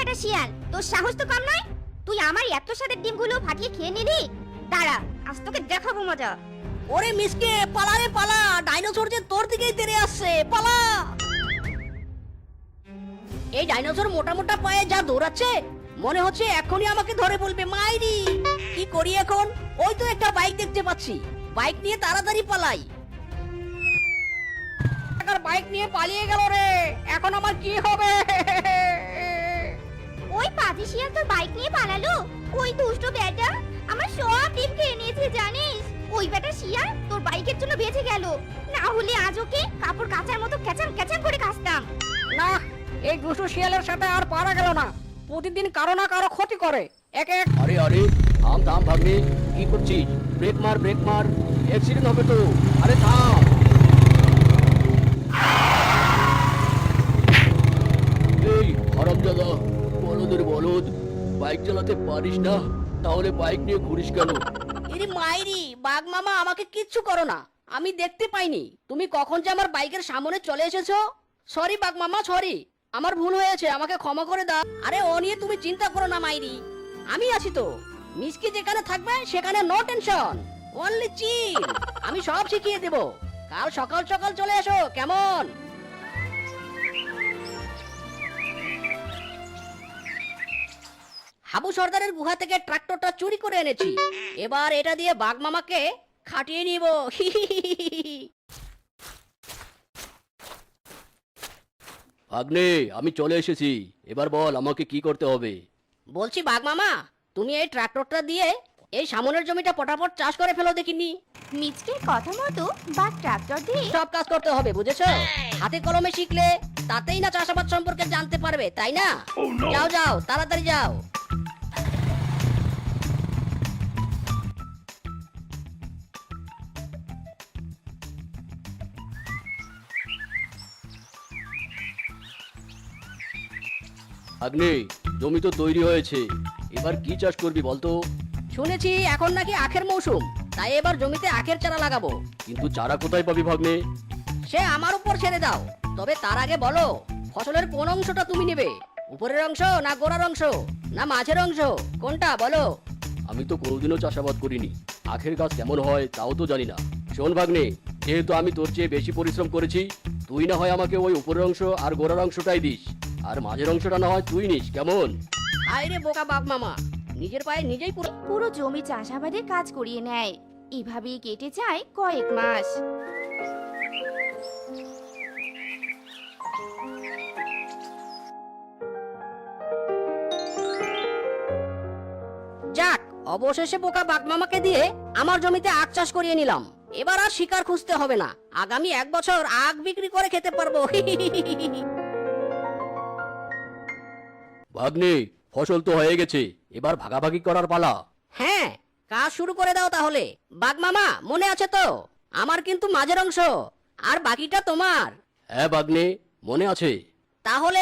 বেটা শিয়াল, তোর সাহস তো কম নয়। তুই আমার এত স্বাদের ডিমগুলো ফাটিয়ে খেয়ে নিলি। দাঁড়া, আজ তোকে দেখাবো মজা। ওরে মিসকে, পালা রে পালা, ডাইনোসর যে তোর দিকেই তেড়ে আসছে, পালা। এই ডাইনোসর মোটা মোটা পায়ে যা দৌড়াচ্ছে, মনে হচ্ছে এখনই আমাকে ধরে বলবে মাইরি। কি করি এখন? ওই তো একটা বাইক দেখতে পাচ্ছি, বাইক নিয়ে তাড়াতাড়ি পালাই। বাইক নিয়ে পালিয়ে গেল রে, এখন আমার কি হবে? ওই পাজি শিয়াল তোর বাইক নিয়ে পালালো। ওই দুষ্ট বেটা আমার সব ডিম খেয়ে নিয়েছে জানিস। ওই বেটা শিয়াল তোর বাইকের জন্য বেঁচে গেল, না হলে আজ ওকে কাপড় কাচার মতো ক্যাচাম ক্যাচাম করে কাচতাম। না, এই দুষ্টু শিয়ালের সাথে আর পারা গেল না। প্রতিদিন কারো না কারো ক্ষতি করে। এক এক আরে আরে থাম থাম ভাগ্নে, কি করছিস? ব্রেক মার ব্রেক মার, অ্যাক্সিডেন্ট হবে তো। আরে থাম। এই হারামজাদা, বলদের বলদ, বাইক চালাতে পারিস না? তাহলে বাইক নিয়ে ঘুরিস কেন? এরে মাইরি, বাঘ মামা আমাকে কিচ্ছু করো না, আমি দেখতে পাইনি তুমি কখন যে আমার বাইকের সামনে চলে এসেছো। সরি বাঘ মামা, সরি, আমার ভুল হয়েছে, আমাকে ক্ষমা করে দাও। আরে ও নিয়ে তুমি চিন্তা করো না মাইরি, আমি আছি তো। মিসকি যেখানে থাকবে সেখানে নো টেনশন, অনলি চিল। আমি সব শিখিয়ে দেব। কাল সকাল সকাল চলে এসো, কেমন? হাবু সর্দারের গুহা থেকে ট্রাক্টরটা চুরি করে এনেছি, এবার এটা দিয়ে বাঘ মামাকে খাটিয়ে নিব। ভাগ্নে, আমি চলে এসেছি, এবার বল আমাকে কি করতে হবে? বলছি বাঘ মামা, তুমি এই ট্রাক্টরটা দিয়ে এই সামনের জমিটা পটাপট চাষ করে ফেলো দেখিনি। মিচকের কথা মতো বা ট্রাক্টর দিয়ে সব কাজ করতে হবে, বুঝেছো? হাতে কলমে শিখলে তাতেই না চাষাবাদ সম্পর্কে জানতে পারবে, তাই না? যাও যাও, তাড়াতাড়ি যাও। ভাগ্নে, জমি তো তৈরি হয়েছে, এবার কি চাষ করবি বলতো? শুনেছি এখন নাকি আখের মৌসুম, তাই এবার জমিতে আখের চারা লাগাবো। কিন্তু চারা কোথায় পাবি ভাগ্নে? সে আমার উপর ছেড়ে দাও, তবে তার আগে বলো ফসলের কোন অংশটা তুমি নেবে? উপরের অংশ না গোড়ার অংশ না মাঝের অংশ, কোনটা বলো? আমি তো কোনোদিনও চাষাবাদ করিনি, আখের গাছ কেমন হয় তাও তো জানি না। শোন ভাগ্নে, যেহেতু আমি তোর চেয়ে বেশি পরিশ্রম করেছি, তুই না হয় আমাকে ওই উপরের অংশ আর গোড়ার অংশটাই দিস, আর মাঝের অংশটা না হয় তুই নিস, কেমন? আরে বোকা বাপ মামা, নিজের পায়ে নিজেই পুরো। পুরো জমি চাষাবাদের কাজ করিয়ে নেয়। এভাবেই কেটে যায় কয়েক মাস। যাক, অবশেষে বোকা বাঘ মামাকে দিয়ে আমার জমিতে আখ চাষ করিয়ে নিলাম। এবার আর শিকার খুঁজতে হবে না, আগামী 1 বছর আখ বিক্রি করে খেতে পারবো। ভাগ্নে, ফসল তো হয়ে গেছে, এবার ভাগাভাগি করার পালা। হ্যাঁ, কাজ শুরু করে দাও তাহলে। বাঘ মামা, মনে আছে তো? আমার কিন্তু মাঝের অংশ আর বাকিটা তোমার। হ্যাঁ ভাগ্নে, মনে আছে। তাহলে